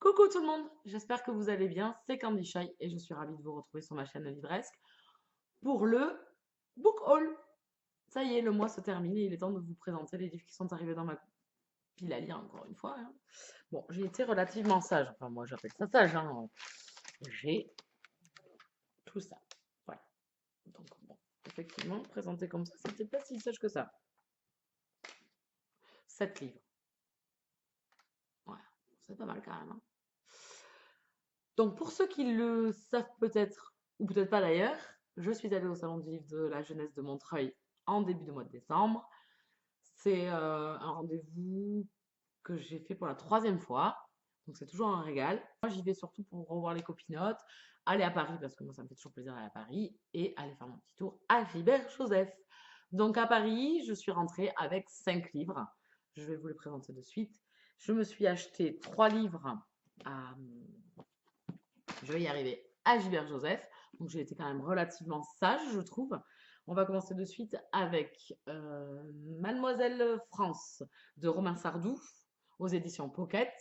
Coucou tout le monde, j'espère que vous allez bien, c'est Candy Shy et je suis ravie de vous retrouver sur ma chaîne Livresque pour le book haul. Ça y est, le mois se termine et il est temps de vous présenter les livres qui sont arrivés dans ma pile à lire encore une fois, hein. Bon, j'ai été relativement sage, enfin moi j'appelle ça sage, hein. J'ai tout ça. Voilà. Donc bon, effectivement, présenté comme ça, c'est peut-être pas si sage que ça. 7 livres. Voilà, c'est pas mal quand même, hein. Donc pour ceux qui le savent peut-être, ou peut-être pas d'ailleurs, je suis allée au Salon du livre de la jeunesse de Montreuil en début de mois de décembre. C'est un rendez-vous que j'ai fait pour la troisième fois, donc c'est toujours un régal. Moi j'y vais surtout pour revoir les copinotes, aller à Paris parce que moi ça me fait toujours plaisir d'aller à Paris, et aller faire mon petit tour à Gilbert-Joseph. Donc à Paris, je suis rentrée avec 5 livres. Je vais vous les présenter de suite. Je me suis acheté 3 livres à je vais y arriver, à Gilbert-Joseph. Donc j'ai été quand même relativement sage, je trouve. On va commencer de suite avec Mademoiselle France de Romain Sardou aux éditions Pocket.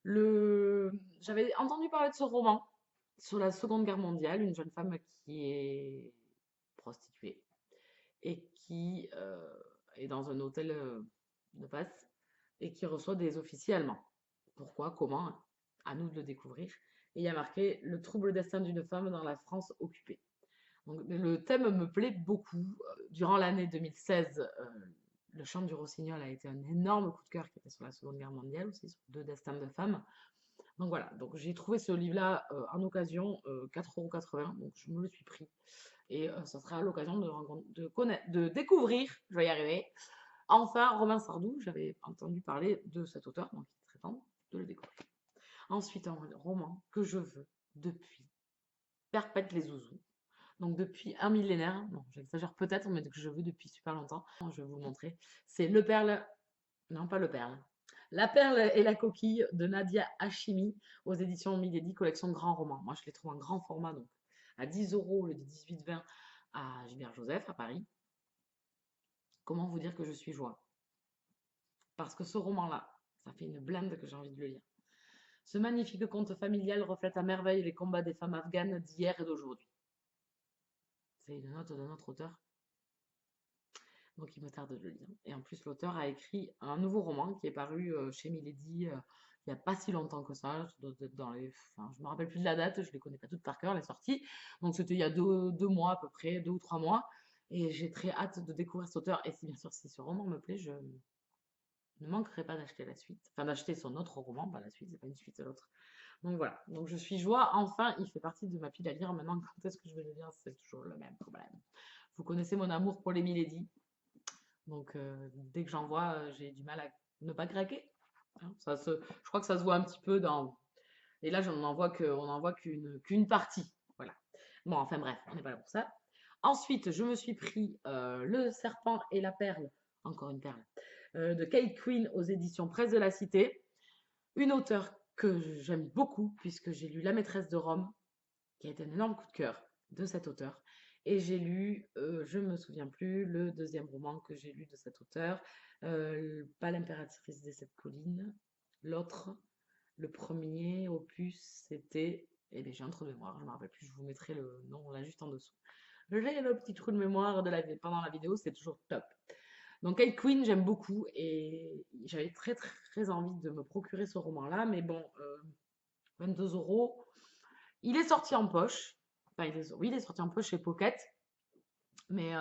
J'avais entendu parler de ce roman sur la Seconde Guerre mondiale, une jeune femme qui est prostituée et qui est dans un hôtel de passe et qui reçoit des officiers allemands. Pourquoi, comment, à nous de le découvrir. Et il y a marqué le trouble destin d'une femme dans la France occupée. Donc, le thème me plaît beaucoup. Durant l'année 2016, Le Chant du Rossignol a été un énorme coup de cœur qui était sur la Seconde Guerre mondiale aussi, sur deux destins de femmes. Donc voilà, donc j'ai trouvé ce livre-là en occasion, 4,80 €, donc je me le suis pris. Et ça sera l'occasion de découvrir, je vais y arriver, enfin Romain Sardou. J'avais entendu parler de cet auteur, donc il est très temps de le découvrir. Ensuite, un roman que je veux depuis Perpète les Zouzous. Donc depuis un millénaire, non, j'exagère peut-être, mais que je veux depuis super longtemps. Je vais vous le montrer. C'est Le Perle, non pas Le Perle. La Perle et la Coquille de Nadia Hachimi aux éditions Milady, collection grand roman. Moi, je les trouve en grand format, donc à 10 € au lieu de 18,20 € à Gilbert-Joseph, à Paris. Comment vous dire que je suis joie? Parce que ce roman-là, ça fait une blinde que j'ai envie de le lire. Ce magnifique conte familial reflète à merveille les combats des femmes afghanes d'hier et d'aujourd'hui. C'est une note d'un autre auteur, donc il me tarde de le lire. Et en plus, l'auteur a écrit un nouveau roman qui est paru chez Milady il n'y a pas si longtemps que ça. Ça doit être dans les... Enfin, je me rappelle plus de la date, je les connais pas toutes par cœur, les sorties. Donc c'était il y a deux mois à peu près, 2 ou 3 mois. Et j'ai très hâte de découvrir cet auteur. Et si bien sûr, si ce roman me plaît, je ne manquerai pas d'acheter la suite. Enfin, d'acheter son autre roman, pas la suite, c'est pas une suite, c'est l'autre. Donc voilà, donc je suis joie, enfin, il fait partie de ma pile à lire. Maintenant, quand est-ce que je vais le lire? C'est toujours le même problème. Vous connaissez mon amour pour les Milady, donc dès que j'en vois, j'ai du mal à ne pas craquer, hein. Je crois que ça se voit un petit peu dans... Et là, on n'en voit qu'une partie, voilà. Bon, enfin bref, on n'est pas là pour ça. Ensuite, je me suis pris Le Serpent et la Perle, encore une perle, de Kate Quinn aux éditions Presse de la Cité. Une auteure que j'aime beaucoup, puisque j'ai lu La Maîtresse de Rome, qui a été un énorme coup de cœur de cet auteur. Et j'ai lu, je ne me souviens plus, le deuxième roman que j'ai lu de cet auteur, pas L'impératrice des sept collines, l'autre, le premier opus, c'était, eh bien j'ai un trou de mémoire, je ne me rappelle plus, je vous mettrai le nom là juste en dessous. J'ai le petit trou de mémoire pendant la vidéo, c'est toujours top. Donc Kate Quinn, j'aime beaucoup et j'avais très très envie de me procurer ce roman-là, mais bon, 22 €. Il est sorti en poche. Enfin, oui, il est sorti en poche chez Pocket, mais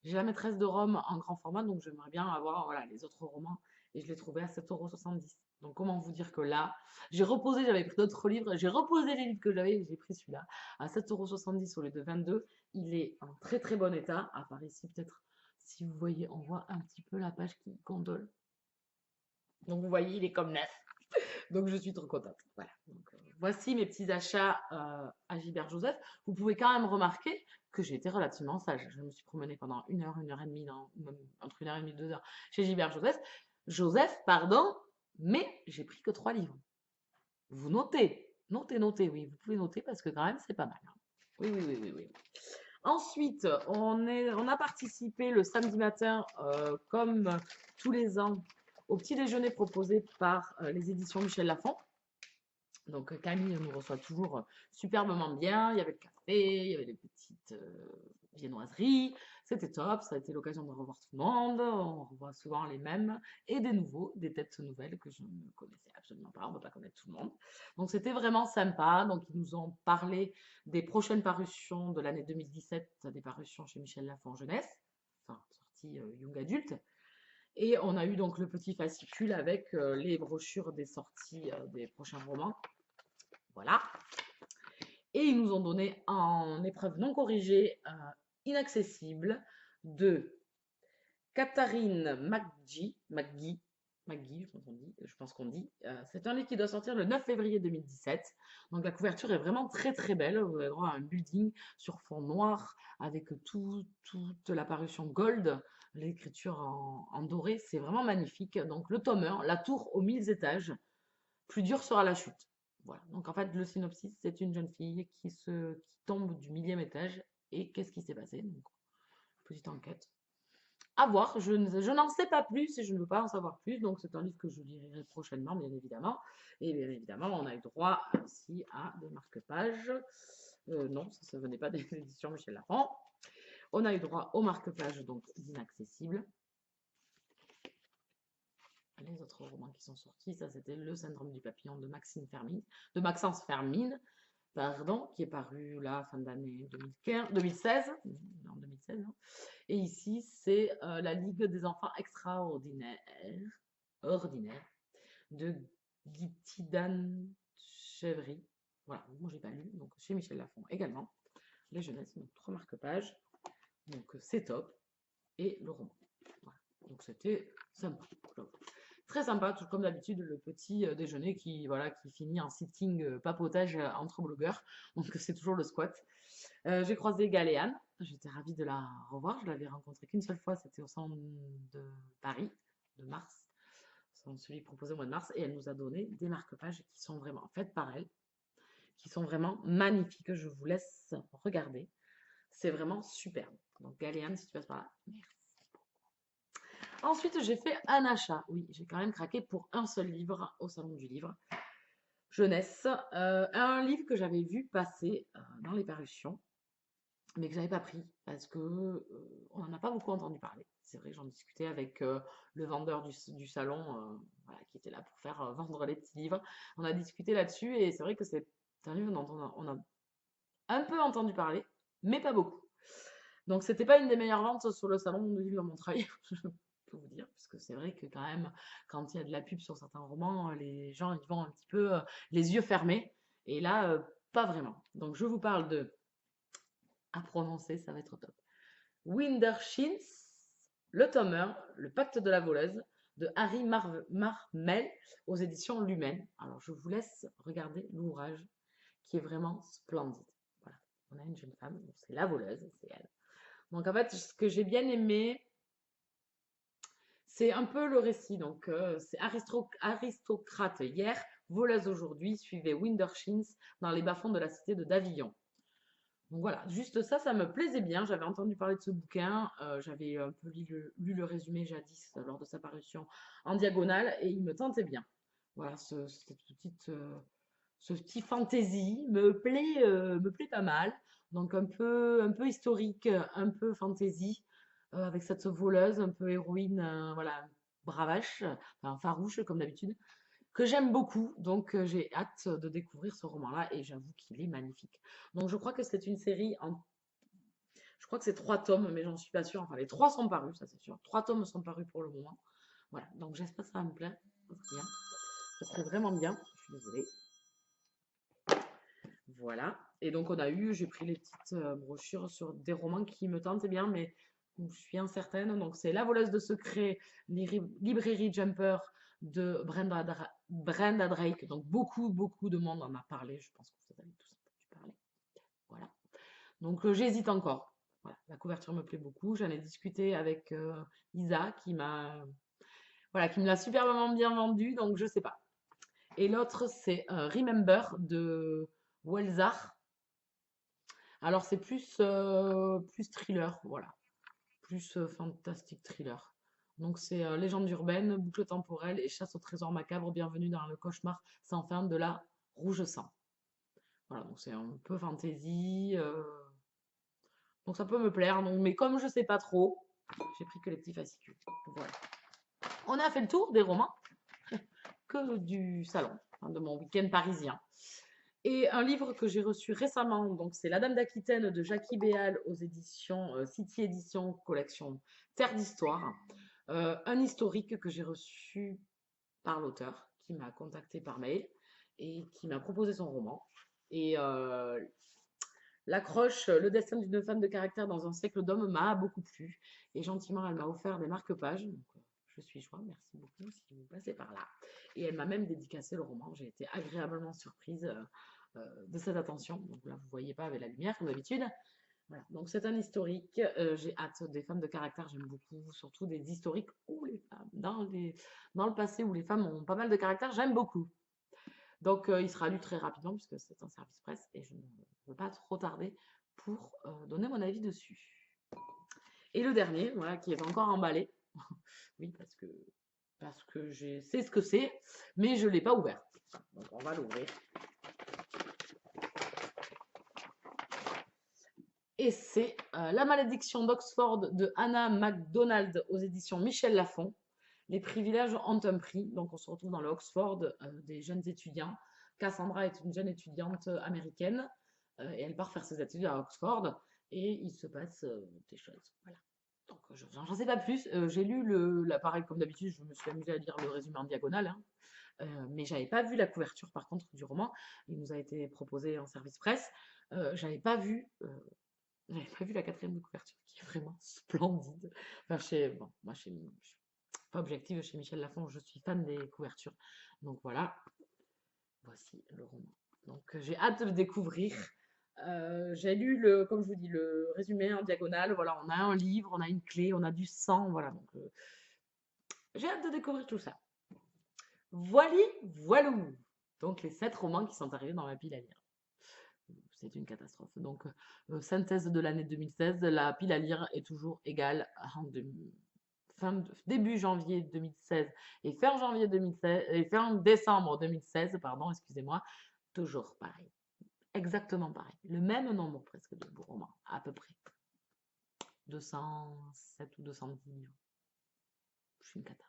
j'ai La Maîtresse de Rome en grand format, donc j'aimerais bien avoir voilà, les autres romans, et je l'ai trouvé à 7,70 €. Donc comment vous dire que là, j'avais pris d'autres livres, j'ai reposé les livres que j'avais et j'ai pris celui-là à 7,70 € au lieu de 22 €. Il est en très très bon état, à part ici peut-être, si vous voyez, on voit un petit peu la page qui gondole. Donc vous voyez, il est comme neuf. Donc je suis trop contente. Voilà. Donc, voici mes petits achats à Gilbert-Joseph. Vous pouvez quand même remarquer que j'ai été relativement sage. Je me suis promenée pendant 1 heure et demie, même entre 1 heure et demie et 2 heures chez Gilbert-Joseph. Pardon, mais j'ai pris que 3 livres. Vous notez, notez, oui, vous pouvez noter parce que quand même c'est pas mal, hein. Oui, oui, oui, oui, oui. Ensuite, on a participé le samedi matin, comme tous les ans, au petit déjeuner proposé par les éditions Michel Lafon. Donc Camille nous reçoit toujours superbement bien. Il y avait le café, il y avait les petites viennoiseries. C'était top. Ça a été l'occasion de revoir tout le monde. On revoit souvent les mêmes et des nouveaux, des têtes nouvelles que je ne connaissais absolument pas. On ne peut pas connaître tout le monde. Donc c'était vraiment sympa. Donc ils nous ont parlé des prochaines parutions de l'année 2017, des parutions chez Michel Lafon Jeunesse, enfin sortie Young Adulte. Et on a eu donc le petit fascicule avec les brochures des sorties des prochains romans. Voilà. Et ils nous ont donné en épreuve non corrigée inaccessible de Katharine McGee, je pense qu'on dit. C'est un livre qui doit sortir le 9 février 2017. Donc la couverture est vraiment très très belle. Vous avez droit à un building sur fond noir avec toute la parution gold, l'écriture en doré. C'est vraiment magnifique. Donc le tome 1, la tour aux 1000 étages. Plus dur sera la chute. Voilà. Donc en fait, le synopsis, c'est une jeune fille qui tombe du 1000e étage. Et qu'est-ce qui s'est passé? Donc, petite enquête. À voir, je n'en sais pas plus et je ne veux pas en savoir plus. Donc c'est un livre que je lirai prochainement, bien évidemment. Et bien évidemment, on a eu droit aussi à des marque-pages. Non, ça ne venait pas des éditions Michel Lafon. On a eu droit aux marque-pages donc d'Inaccessible. Les autres romans qui sont sortis, ça c'était Le Syndrome du papillon de Maxence Fermine, pardon, qui est paru là fin d'année 2016, en 2016. Hein. Et ici, c'est La Ligue des enfants extraordinaires, de Gitidan Chevry. Voilà, moi j'ai pas lu, donc chez Michel Lafon également. Les jeunesses, donc 3 marque-pages. Donc c'est top. Et le roman. Voilà. Donc c'était sympa. Très sympa, tout comme d'habitude, le petit déjeuner qui, voilà, qui finit en sitting papotage entre blogueurs. Donc c'est toujours le squat. J'ai croisé Galéane, j'étais ravie de la revoir. Je l'avais rencontrée qu'une seule fois, c'était au centre de Paris, de mars, celui proposé au mois de mars, et elle nous a donné des marque-pages qui sont vraiment faites par elle, qui sont vraiment magnifiques. Je vous laisse regarder. C'est vraiment superbe. Donc Galéane, si tu passes par là, merci. Ensuite, j'ai fait un achat. Oui, j'ai quand même craqué pour un seul livre au Salon du Livre. Jeunesse. Un livre que j'avais vu passer dans les parutions, mais que j'avais pas pris parce que on n'en a pas beaucoup entendu parler. C'est vrai que j'en discutais avec le vendeur du salon voilà, qui était là pour faire vendre les petits livres. On a discuté là-dessus et c'est vrai que c'est un livre dont on a un peu entendu parler, mais pas beaucoup. Donc c'était pas une des meilleures ventes sur le salon du livre de Montreuil, je peux vous dire, parce que c'est vrai que quand même, quand il y a de la pub sur certains romans, les gens ils vont un petit peu les yeux fermés, et là, pas vraiment. Donc je vous parle de, à prononcer, ça va être top. Windershins, le tome 1, Le pacte de la voleuse, de Harry Marmel aux éditions Lumen. Alors je vous laisse regarder l'ouvrage qui est vraiment splendide. Voilà, on a une jeune femme, c'est la voleuse, c'est elle. Donc en fait, ce que j'ai bien aimé, c'est un peu le récit. Donc c'est aristocrate hier, voleuse aujourd'hui, suivez Windershins dans les bas-fonds de la cité de Davillon. Donc voilà, juste ça, ça me plaisait bien. J'avais entendu parler de ce bouquin, j'avais un peu lu le résumé jadis lors de sa parution en diagonale et il me tentait bien. Voilà, ce petit fantasy me plaît pas mal. Donc un peu historique, un peu fantasy, avec cette voleuse un peu héroïne, voilà, bravache, enfin, farouche comme d'habitude, que j'aime beaucoup. Donc j'ai hâte de découvrir ce roman-là et j'avoue qu'il est magnifique. Donc je crois que c'est une série je crois que c'est 3 tomes, mais j'en suis pas sûre. Enfin, les 3 sont parus, ça c'est sûr. 3 tomes sont parus pour le moment. Voilà, donc j'espère que ça va me plaire. Ça serait vraiment bien. Je suis désolée. Voilà. Et donc j'ai pris les petites brochures sur des romans qui me tentent bien, mais je suis incertaine. Donc c'est La voleuse de secrets, librairie Jumper de Brenda Drake. Donc beaucoup de monde en a parlé. Je pense que vous avez tous entendu parler. Voilà. Donc j'hésite encore. Voilà. La couverture me plaît beaucoup. J'en ai discuté avec Isa qui me l'a superbement bien vendu. Donc je sais pas. Et l'autre c'est Remember de Welzar. Alors c'est plus thriller, voilà, plus fantastique thriller. Donc c'est légende urbaine, boucle temporelle et chasse au trésor macabre. Bienvenue dans le cauchemar sans fin de la Rouge sang. Voilà, donc c'est un peu fantasy. Donc ça peut me plaire. Donc, mais comme je sais pas trop, j'ai pris que les petits fascicules. Voilà. On a fait le tour des romans que du salon, hein, de mon week-end parisien. Et un livre que j'ai reçu récemment, donc c'est La Dame d'Aquitaine de Jackie Béal aux éditions City Éditions, collection Terre d'Histoire. Un historique que j'ai reçu par l'auteur qui m'a contacté par mail et qui m'a proposé son roman. Et l'accroche, le destin d'une femme de caractère dans un siècle d'hommes m'a beaucoup plu. Et gentiment, elle m'a offert des marque-pages. Donc, je suis joie, merci beaucoup si vous passez par là. Et elle m'a même dédicacé le roman. J'ai été agréablement surprise de cette attention. Donc là, vous ne voyez pas avec la lumière, comme d'habitude. Voilà. Donc c'est un historique. J'ai hâte des femmes de caractère, j'aime beaucoup, surtout des historiques où les femmes, dans le passé où les femmes ont pas mal de caractère, j'aime beaucoup. Donc il sera lu très rapidement puisque c'est un service presse et je ne veux pas trop tarder pour donner mon avis dessus. Et le dernier, voilà, qui est encore emballé. Oui, parce que je sais ce que c'est, mais je ne l'ai pas ouvert. Donc on va l'ouvrir. Et c'est La malédiction d'Oxford de Anna MacDonald aux éditions Michel Lafon. Les privilèges ont un prix, donc on se retrouve dans le Oxford des jeunes étudiants. Cassandra est une jeune étudiante américaine et elle part faire ses études à Oxford et il se passe des choses. Voilà. Donc j'en sais pas plus. J'ai lu l'appareil comme d'habitude, je me suis amusée à lire le résumé en diagonale, hein. Mais j'avais pas vu la couverture par contre du roman. Il nous a été proposé en service presse. J'avais pas vu la quatrième de couverture qui est vraiment splendide. Enfin, bon, moi, je suis pas objective chez Michel Lafon, je suis fan des couvertures. Donc voilà, voici le roman. Donc j'ai hâte de le découvrir. J'ai lu, comme je vous dis, le résumé en diagonale. Voilà, on a un livre, on a une clé, on a du sang. Voilà, donc j'ai hâte de découvrir tout ça. Voili, voilou. Donc les 7 romans qui sont arrivés dans ma pile à lire. C'est une catastrophe. Donc, synthèse de l'année 2016, la pile à lire est toujours égale début janvier 2016 et fin janvier 2016 et fin décembre 2016, pardon, excusez-moi, toujours pareil. Exactement pareil. Le même nombre presque de romans, à peu près. 207 ou 210 livres. Je suis une cata.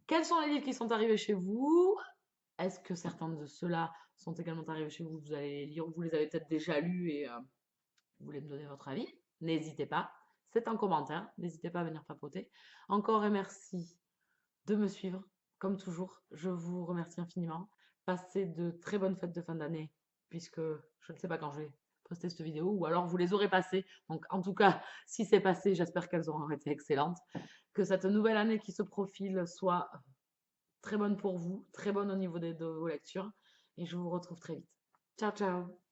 Quels sont les livres qui sont arrivés chez vous? Est-ce que certains de ceux-là sont également arrivés chez vous? Vous allez les lire, vous les avez peut-être déjà lus et vous voulez me donner votre avis? N'hésitez pas. C'est un commentaire. N'hésitez pas à venir papoter. Encore et merci de me suivre. Comme toujours, je vous remercie infiniment. Passez de très bonnes fêtes de fin d'année, puisque je ne sais pas quand je vais poster cette vidéo, ou alors vous les aurez passées. Donc en tout cas, si c'est passé, j'espère qu'elles auront été excellentes. Que cette nouvelle année qui se profile soit très bonne pour vous, très bonne au niveau de vos lectures. Et je vous retrouve très vite. Ciao, ciao!